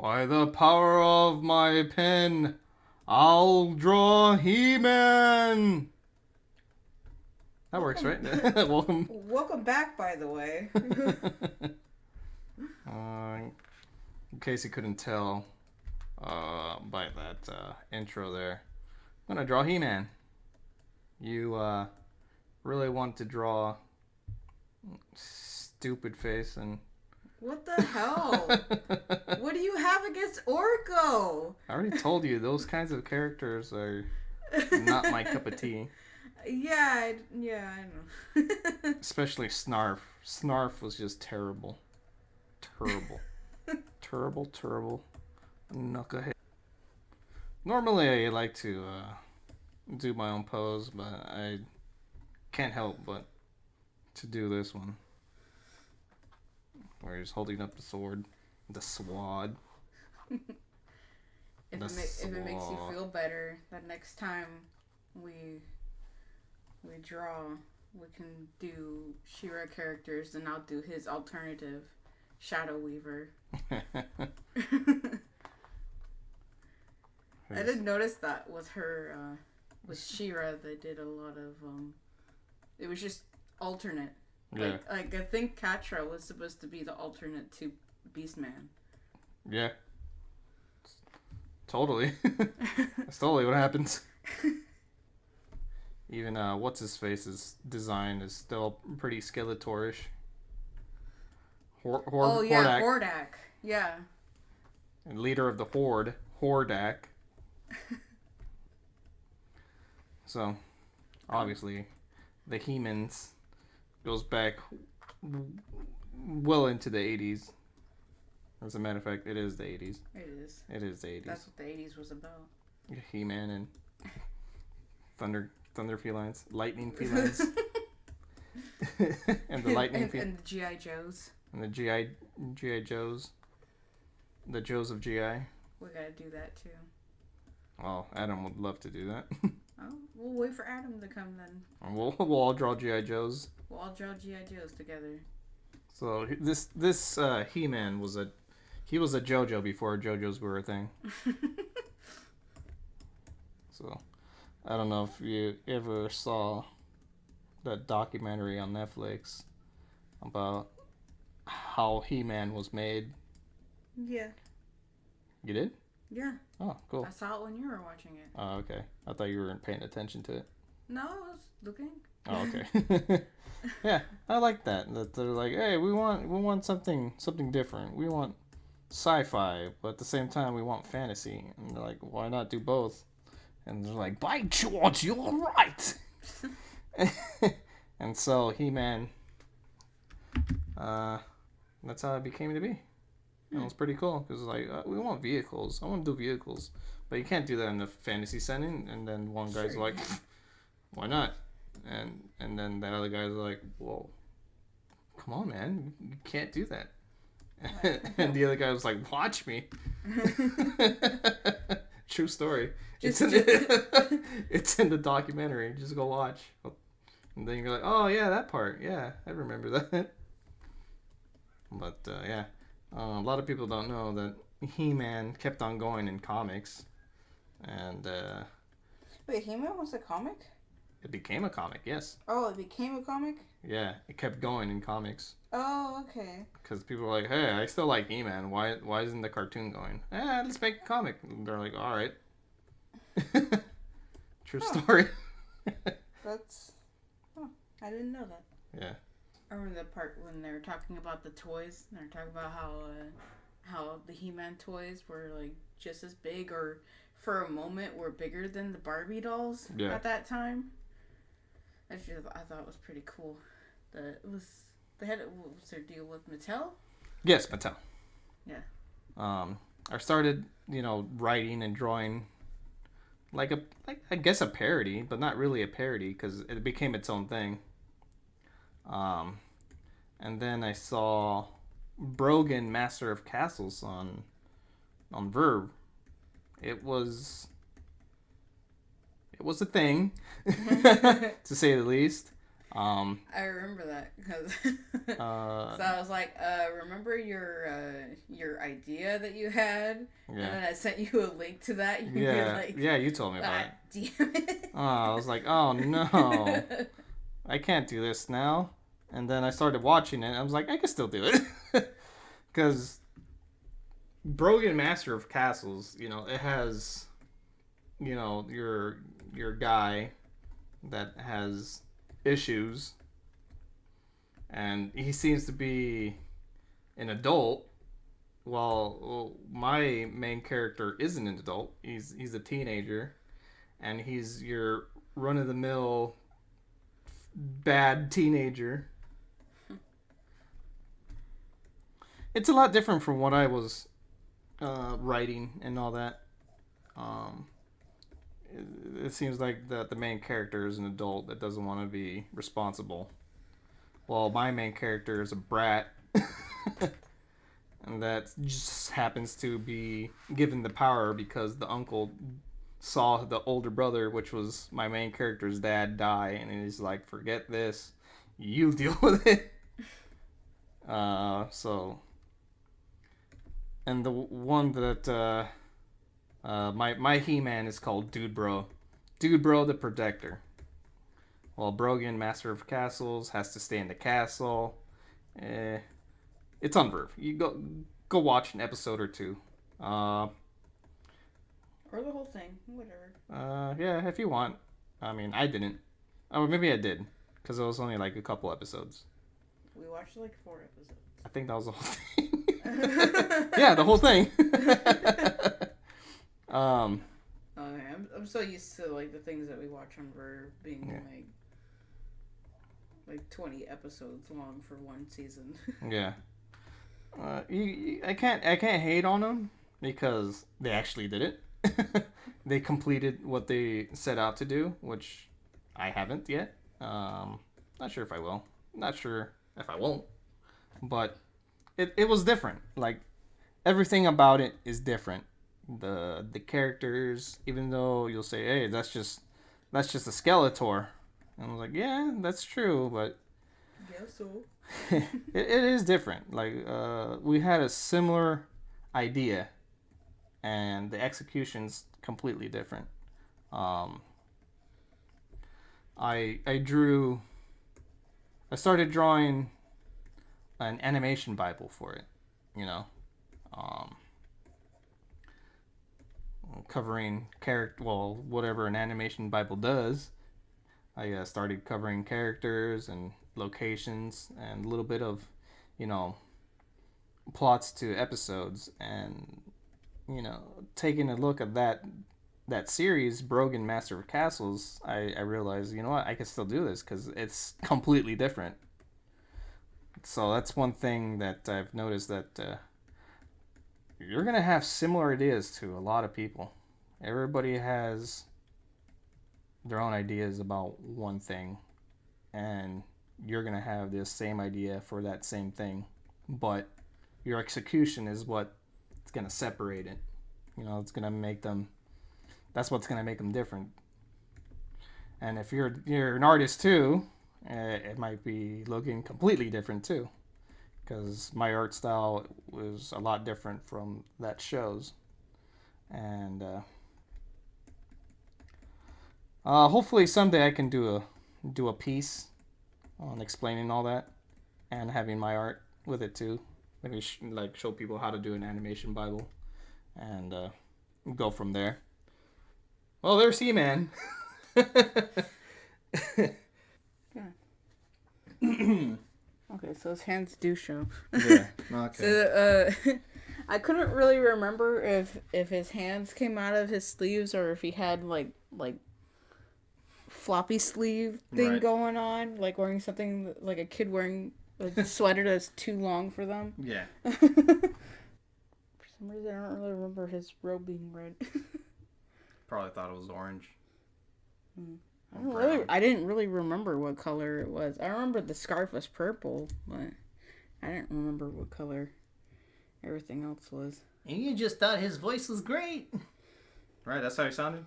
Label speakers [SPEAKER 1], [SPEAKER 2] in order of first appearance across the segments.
[SPEAKER 1] By the power of my pen, I'll draw He-Man. That works, right? Welcome.
[SPEAKER 2] Welcome back, by the way.
[SPEAKER 1] In case you couldn't tell by that intro there, I'm gonna draw He-Man. You really want to draw stupid face and
[SPEAKER 2] What the hell? What do you have against Orko?
[SPEAKER 1] I already told you those kinds of characters are not my cup of tea.
[SPEAKER 2] Yeah, I know.
[SPEAKER 1] Especially Snarf. Snarf was just terrible. Terrible. Knucklehead. Normally I like to do my own pose, but I can't help but to do this one. Where he's holding up the sword. The sword.
[SPEAKER 2] If it makes you feel better, that next time we draw, we can do She-Ra characters, and I'll do his alternative, Shadow Weaver. I didn't notice that with her, with She-Ra, they did a lot of, it was just alternate.
[SPEAKER 1] Yeah.
[SPEAKER 2] Like I think Catra was supposed to be the alternate to Beastman.
[SPEAKER 1] Yeah. Totally. That's totally what happens. Even what's-his-face's design is still pretty Skeletorish.
[SPEAKER 2] Hordak. Yeah.
[SPEAKER 1] And leader of the Horde, Hordak. So, obviously, the He-Mans goes back well into the 80s. As a matter of fact, it is the 80s.
[SPEAKER 2] It is.
[SPEAKER 1] It is the 80s.
[SPEAKER 2] That's what the 80s was about.
[SPEAKER 1] He-Man and Thunder felines, lightning felines, and the lightning felines,
[SPEAKER 2] and the GI Joes.
[SPEAKER 1] And the GI Joes, the Joes of GI.
[SPEAKER 2] We gotta do that too.
[SPEAKER 1] Well, Adam would love to do that.
[SPEAKER 2] Oh, we'll wait for Adam to come then.
[SPEAKER 1] And we'll all draw GI Joes.
[SPEAKER 2] We'll all draw GI Joes together.
[SPEAKER 1] So this He-Man was a JoJo before JoJos were a thing. So I don't know if you ever saw that documentary on Netflix about how He-Man was made.
[SPEAKER 2] Yeah.
[SPEAKER 1] You did?
[SPEAKER 2] Yeah.
[SPEAKER 1] Oh, cool.
[SPEAKER 2] I saw it when you were watching it.
[SPEAKER 1] Oh, okay. I thought you weren't paying attention to it.
[SPEAKER 2] No, I was looking.
[SPEAKER 1] Oh, okay. Yeah, I like that. That they're like, hey, we want something different. We want sci-fi, but at the same time we want fantasy. And they're like, why not do both? And they're like, by George, you're right. And so He-Man, that's how it became to be. And it was pretty cool because like we want vehicles. I want to do vehicles, but you can't do that in a fantasy setting. And then one guy's
[SPEAKER 2] Sure.
[SPEAKER 1] like, why not? And then the other guy's like, well, come on, man, you can't do that. And the other guy was like, watch me. True story. It's in the documentary. Just go watch. And then you're like, oh yeah, that part. Yeah, I remember that. But yeah, a lot of people don't know that He-Man kept on going in comics, and
[SPEAKER 2] Wait, He-Man was a comic?
[SPEAKER 1] it became a comic. Yes.
[SPEAKER 2] Oh, it became a comic?
[SPEAKER 1] Yeah, it kept going in comics.
[SPEAKER 2] Oh, okay.
[SPEAKER 1] Because people were like, hey, I still like He-Man. Why isn't the cartoon going? Let's make a comic. And they're like, all right. True story.
[SPEAKER 2] That's... Oh, I didn't know that.
[SPEAKER 1] Yeah.
[SPEAKER 2] I remember the part when they were talking about the toys. And they were talking about how the He-Man toys were like just as big, or for a moment were bigger than the Barbie dolls at that time. I thought it was pretty cool. They had what's their deal with Mattel?
[SPEAKER 1] Yes, Mattel.
[SPEAKER 2] Yeah.
[SPEAKER 1] I started, writing and drawing like I guess a parody, but not really a parody because it became its own thing. And then I saw Brogan, Master of Castles on Verve. It was a thing, to say the least.
[SPEAKER 2] I remember that because so I was like, remember your idea that you had, and then I sent you a link to that. And you were like,
[SPEAKER 1] you told me about
[SPEAKER 2] it. Damn it!
[SPEAKER 1] I was like, oh no, I can't do this now. And then I started watching it. And I was like, I can still do it because Brogan Master of Castles, it has, your guy that has issues, and he seems to be an adult. Well, my main character isn't an adult. He's a teenager, and he's your run of the mill bad teenager. It's a lot different from what I was writing and all that. It seems like the main character is an adult that doesn't want to be responsible. Well, my main character is a brat. And that just happens to be given the power because the uncle saw the older brother, which was my main character's dad, die. And he's like, forget this. You deal with it. And the one that my He-Man is called Dude Bro. Dude Bro the Protector. Well, Brogan, Master of Castles, has to stay in the castle. It's on Verve. You go watch an episode or two.
[SPEAKER 2] Or the whole thing. Whatever.
[SPEAKER 1] Yeah, if you want. I mean, I didn't. Or maybe I did. Because it was only like a couple episodes.
[SPEAKER 2] We watched like 4 episodes.
[SPEAKER 1] I think that was the whole thing. Yeah, the whole thing.
[SPEAKER 2] I'm so used to like the things that we watch on Verve being like 20 episodes long for one season.
[SPEAKER 1] Yeah. I can't hate on them because they actually did it. They completed what they set out to do, which I haven't yet. Not sure if I will. Not sure if I won't. But it was different. Like everything about it is different. The characters, even though you'll say, hey, that's just a Skeletor. And I was like, yeah, that's true, but
[SPEAKER 2] guess so.
[SPEAKER 1] it is different. Like we had a similar idea, and the execution's completely different. I started drawing an animation Bible for it, covering whatever an animation Bible does. I started covering characters and locations and a little bit of, plots to episodes, and taking a look at that series, Brogan Master of Castles, I realized, you know what, I can still do this because it's completely different. So that's one thing that I've noticed, that you're going to have similar ideas to a lot of people. Everybody has their own ideas about one thing, and you're going to have this same idea for that same thing, but your execution is what's going to separate it. It's going to make them, that's what's going to make them different. And if you're an artist too, it might be looking completely different too, because my art style was a lot different from that show's. And hopefully someday I can do a piece on explaining all that and having my art with it too. Maybe show people how to do an animation Bible and go from there. Well, there's He-Man.
[SPEAKER 2] Okay, so his hands do show.
[SPEAKER 1] Yeah. Okay.
[SPEAKER 2] So I couldn't really remember if his hands came out of his sleeves or if he had like floppy sleeve thing going on, like wearing something like a kid wearing a sweater that's too long for them.
[SPEAKER 1] Yeah.
[SPEAKER 2] For some reason, I don't really remember his robe being red.
[SPEAKER 1] Probably thought it was orange.
[SPEAKER 2] I didn't really remember what color it was. I remember the scarf was purple, but I didn't remember what color everything else was.
[SPEAKER 1] And you just thought his voice was great. Right, that's how he sounded?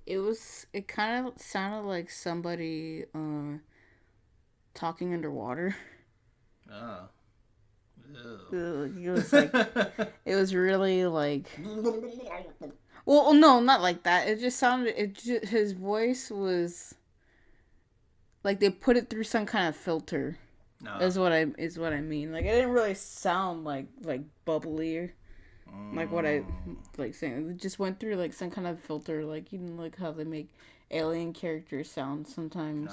[SPEAKER 2] It kind of sounded like somebody talking underwater.
[SPEAKER 1] Oh.
[SPEAKER 2] It was like it was really like. Well, no, not like that. It just sounded. His voice was like they put it through some kind of filter.
[SPEAKER 1] No.
[SPEAKER 2] Is what I mean. Like it didn't really sound like bubbly, like what I like saying. It just went through like some kind of filter, like you know, like how they make alien characters sound sometimes.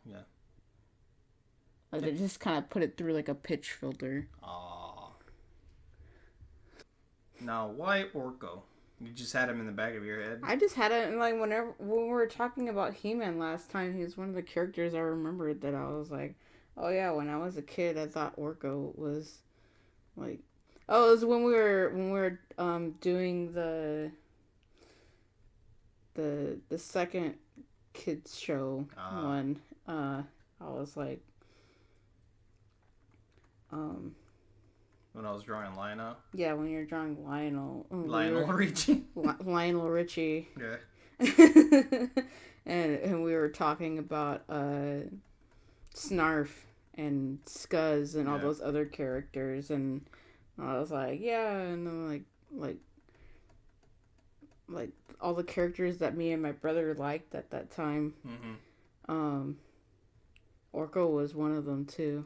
[SPEAKER 1] Yeah.
[SPEAKER 2] Like they just kind of put it through like a pitch filter.
[SPEAKER 1] Now, why Orko? You just had him in the back of your head?
[SPEAKER 2] I just had it, and like when we were talking about He-Man last time, he was one of the characters I remembered that I was like, oh yeah, when I was a kid, I thought Orko was like, oh, it was when we were doing the second kids show one. I was like,
[SPEAKER 1] when I was drawing Lionel?
[SPEAKER 2] Yeah, when you're drawing Lionel.
[SPEAKER 1] Richie?
[SPEAKER 2] Lionel Richie.
[SPEAKER 1] Yeah.
[SPEAKER 2] and we were talking about Snarf and Scuzz and all those other characters, and I was like, yeah, and then like all the characters that me and my brother liked at that time.
[SPEAKER 1] Mm-hmm.
[SPEAKER 2] Orko was one of them too.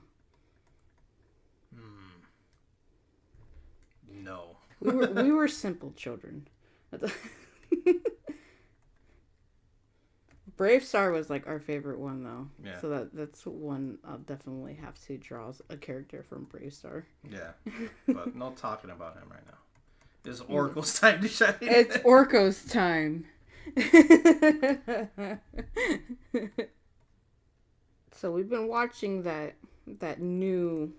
[SPEAKER 1] No.
[SPEAKER 2] we were simple children. Brave Star was like our favorite one though.
[SPEAKER 1] Yeah.
[SPEAKER 2] So that's one I'll definitely have to draw a character from Brave Star.
[SPEAKER 1] Yeah. But no talking about him right now. It's Orko's time to shine.
[SPEAKER 2] It's Orko's time. So we've been watching that new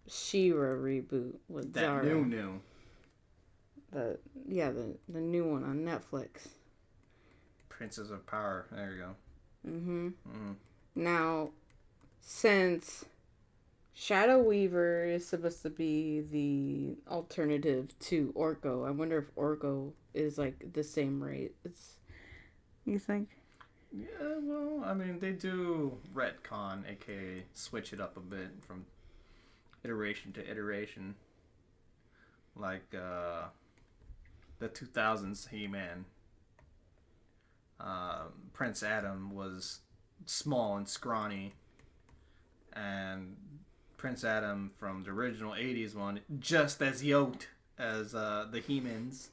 [SPEAKER 2] She-Ra reboot with Zara.
[SPEAKER 1] New.
[SPEAKER 2] The new one on Netflix.
[SPEAKER 1] Princess of Power. There you go.
[SPEAKER 2] Mm-hmm. Now, since Shadow Weaver is supposed to be the alternative to Orko, I wonder if Orko is like the same rate. You think?
[SPEAKER 1] Yeah, well, I mean, they do retcon, aka switch it up a bit from iteration to iteration. Like the 2000s He-Man. Prince Adam was small and scrawny, and Prince Adam from the original 80s one just as yoked as the He-Mans.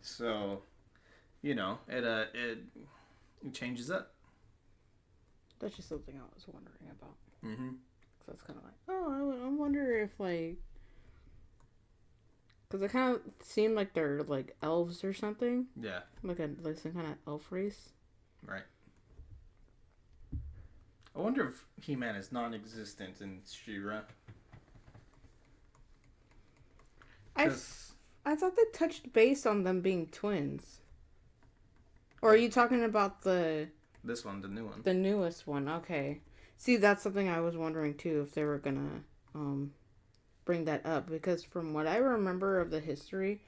[SPEAKER 1] So, you know, it changes up.
[SPEAKER 2] That's just something I was wondering about.
[SPEAKER 1] Mm-hmm.
[SPEAKER 2] So it's kind of like, oh, I wonder if like, because it kind of seemed like they're like elves or something.
[SPEAKER 1] Yeah.
[SPEAKER 2] Like some kind of elf race.
[SPEAKER 1] Right. I wonder if He-Man is non-existent in She-Ra.
[SPEAKER 2] I thought they touched base on them being twins. Or are you talking about
[SPEAKER 1] this one, the new one?
[SPEAKER 2] The newest one, okay. See, that's something I was wondering too, if they were gonna bring that up, because from what I remember of the history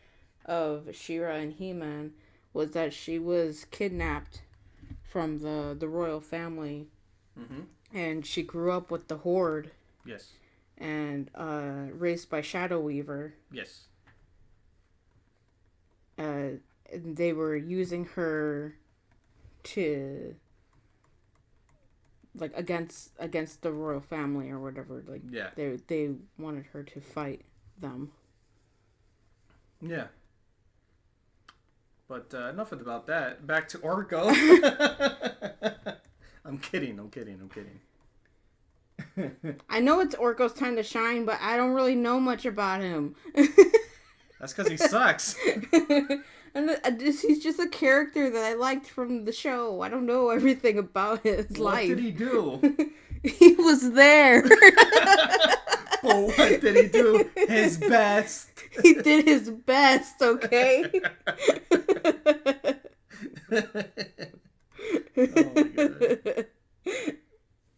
[SPEAKER 2] of She-Ra and He-Man was that she was kidnapped from the royal family, and she grew up with the Horde.
[SPEAKER 1] Yes.
[SPEAKER 2] And raised by Shadow Weaver.
[SPEAKER 1] Yes.
[SPEAKER 2] They were using her to like against the royal family or whatever. Like they wanted her to fight them.
[SPEAKER 1] Yeah. But enough about that. Back to Orko. I'm kidding.
[SPEAKER 2] I know it's Orko's time to shine, but I don't really know much about him.
[SPEAKER 1] That's because he sucks.
[SPEAKER 2] And he's just a character that I liked from the show. I don't know everything about his life.
[SPEAKER 1] What did he do?
[SPEAKER 2] He was there.
[SPEAKER 1] But what did he do? His best.
[SPEAKER 2] He did his best, okay?
[SPEAKER 1] Oh my god.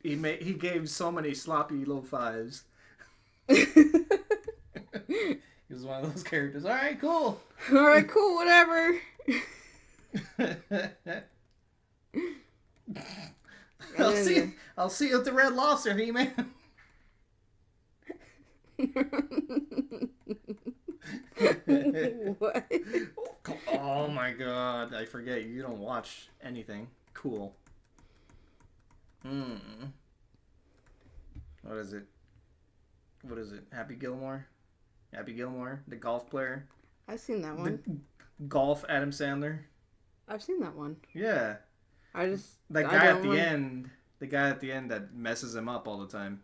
[SPEAKER 1] He gave so many sloppy low fives. He was one of those characters. Alright, cool, whatever. I'll see you at the Red Lobster, He-Man.
[SPEAKER 2] What?
[SPEAKER 1] Oh my god, I forget. You don't watch anything. Cool. What is it? Happy Gilmore? Happy Gilmore, the golf player?
[SPEAKER 2] I've seen that one.
[SPEAKER 1] The golf Adam Sandler?
[SPEAKER 2] I've seen that one.
[SPEAKER 1] Yeah.
[SPEAKER 2] The
[SPEAKER 1] guy at the end that messes him up all the time.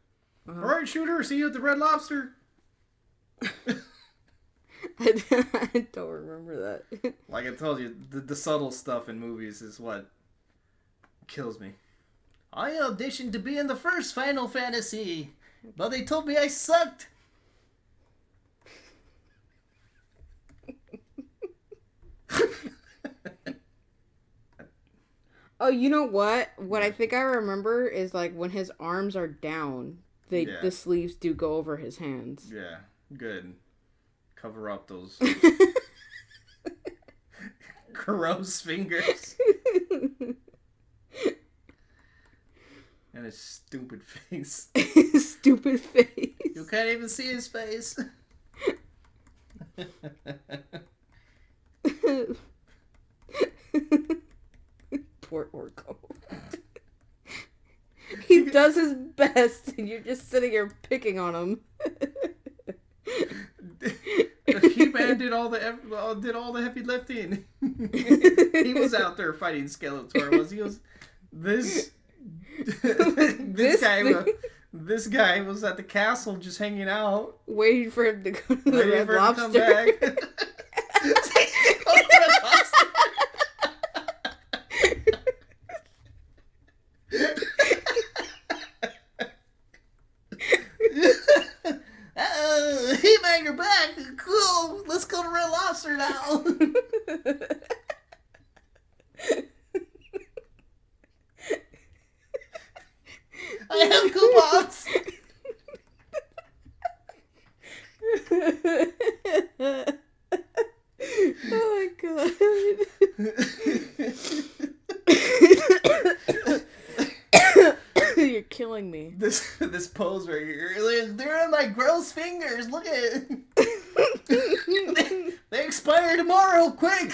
[SPEAKER 2] Uh-huh.
[SPEAKER 1] All right, shooter, see you at the Red Lobster.
[SPEAKER 2] I don't remember that.
[SPEAKER 1] Like I told you, the subtle stuff in movies is what kills me. I auditioned to be in the first Final Fantasy, but they told me I sucked.
[SPEAKER 2] Oh, you know what? What I think I remember is like when his arms are down, the sleeves do go over his hands.
[SPEAKER 1] Yeah, good. Cover up those gross fingers. And his stupid face.
[SPEAKER 2] Stupid face.
[SPEAKER 1] You can't even see his face.
[SPEAKER 2] Poor Orko. He does his best, and you're just sitting here picking on him.
[SPEAKER 1] He-Man did all the heavy lifting. He was out there fighting Skeletor. He was this guy was at the castle just hanging out,
[SPEAKER 2] waiting for him to go to the Red Lobster.
[SPEAKER 1] Come back. He-Man, you're back. Cool. Let's go to Red Lobster now. I have coupons.
[SPEAKER 2] Oh my god. You're killing me.
[SPEAKER 1] This pose right here. They're in my gross fingers. Look at it. They expire tomorrow. Quick.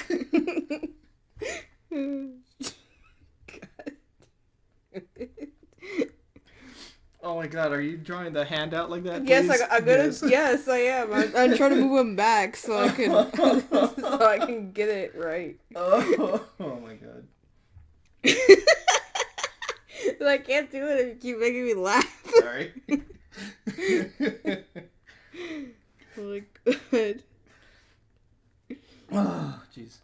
[SPEAKER 1] Oh my god, are you drawing the hand out like that?
[SPEAKER 2] Yes,
[SPEAKER 1] please?
[SPEAKER 2] I'm gonna. Yes, I am. I'm trying to move him back so I can get it right.
[SPEAKER 1] Oh my god.
[SPEAKER 2] I can't do it if you keep making me laugh.
[SPEAKER 1] Sorry.
[SPEAKER 2] Oh my god.
[SPEAKER 1] Oh, jeez.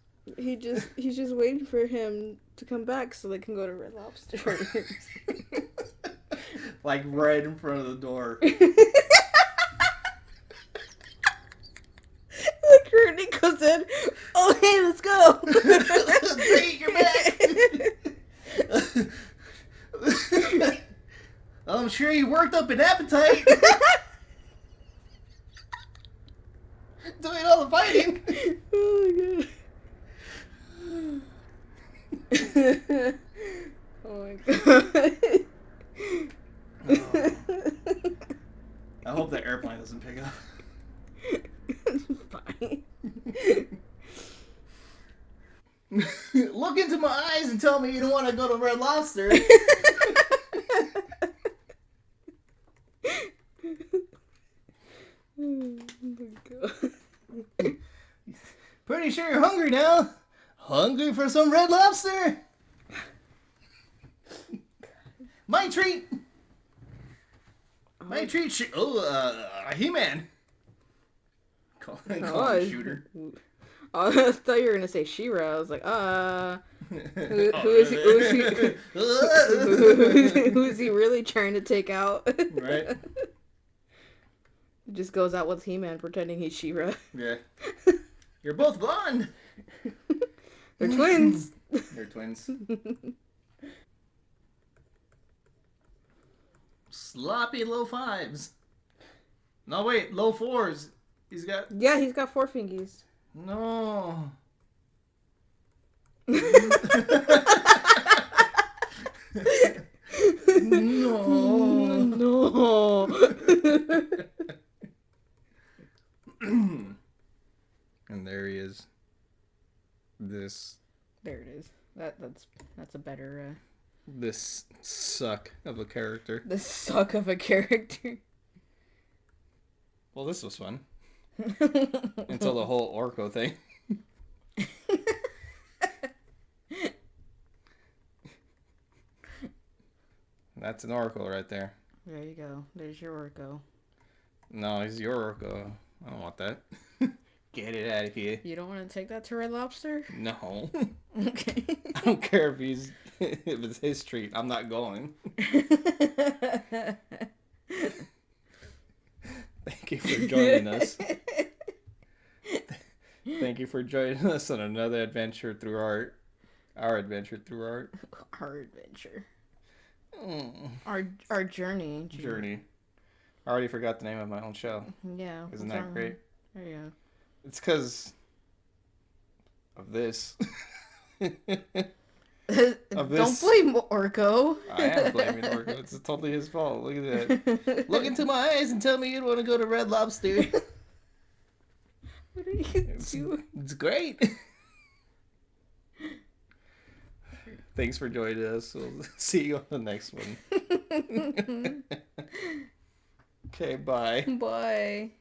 [SPEAKER 2] He's just waiting for him to come back so they can go to Red Lobster.
[SPEAKER 1] Like right in front of the door.
[SPEAKER 2] The curtain goes in. Oh, hey, let's go.
[SPEAKER 1] Great, you're back. I'm sure you worked up an appetite. Doing all the fighting.
[SPEAKER 2] Oh my god. Oh my god.
[SPEAKER 1] Oh. I hope the airplane doesn't pick up.
[SPEAKER 2] Fine.
[SPEAKER 1] Look into my eyes and tell me you don't want to go to Red Lobster.
[SPEAKER 2] Oh my god.
[SPEAKER 1] Pretty sure you're hungry now. Hungry for some Red Lobster? My treat. My treat. He-Man. Call him Shooter.
[SPEAKER 2] Oh, I thought you were gonna say She-Ra. I was like, who is he really trying to take out?
[SPEAKER 1] Right.
[SPEAKER 2] Just goes out with He-Man pretending he's She-Ra.
[SPEAKER 1] Yeah. You're both blonde.
[SPEAKER 2] They're twins.
[SPEAKER 1] They're twins. Sloppy low fives. No, wait, low fours. He's got...
[SPEAKER 2] Yeah, he's got 4 fingies.
[SPEAKER 1] No. No.
[SPEAKER 2] No.
[SPEAKER 1] And there he is. This
[SPEAKER 2] There it is. That's a better.
[SPEAKER 1] This suck of a character.
[SPEAKER 2] The suck of a character.
[SPEAKER 1] Well, this was fun. Until the whole Orko thing. That's an Orko right there.
[SPEAKER 2] There you go. There's your Orko.
[SPEAKER 1] No, he's your Orko. I don't want that. Get it out of here.
[SPEAKER 2] You don't want to take that to Red Lobster?
[SPEAKER 1] No.
[SPEAKER 2] Okay.
[SPEAKER 1] I don't care if it's his treat. I'm not going. Thank you for joining us. Thank you for joining us on another adventure through art. Our adventure through art.
[SPEAKER 2] Our adventure.
[SPEAKER 1] Mm.
[SPEAKER 2] Our journey.
[SPEAKER 1] Journey. I already forgot the name of my own show.
[SPEAKER 2] Yeah.
[SPEAKER 1] Isn't that great?
[SPEAKER 2] There you go.
[SPEAKER 1] It's because of this.
[SPEAKER 2] Don't blame Orko.
[SPEAKER 1] I am blaming Orko. It's totally his fault. Look at that. Look into my eyes and tell me you want to go to Red Lobster.
[SPEAKER 2] What are you doing?
[SPEAKER 1] It's great. Thanks for joining us. We'll see you on the next one. Okay, bye.
[SPEAKER 2] Bye.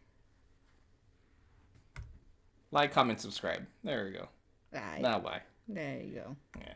[SPEAKER 1] Like, comment, subscribe. There we go.
[SPEAKER 2] Bye.
[SPEAKER 1] Now bye.
[SPEAKER 2] There you go.
[SPEAKER 1] Yeah.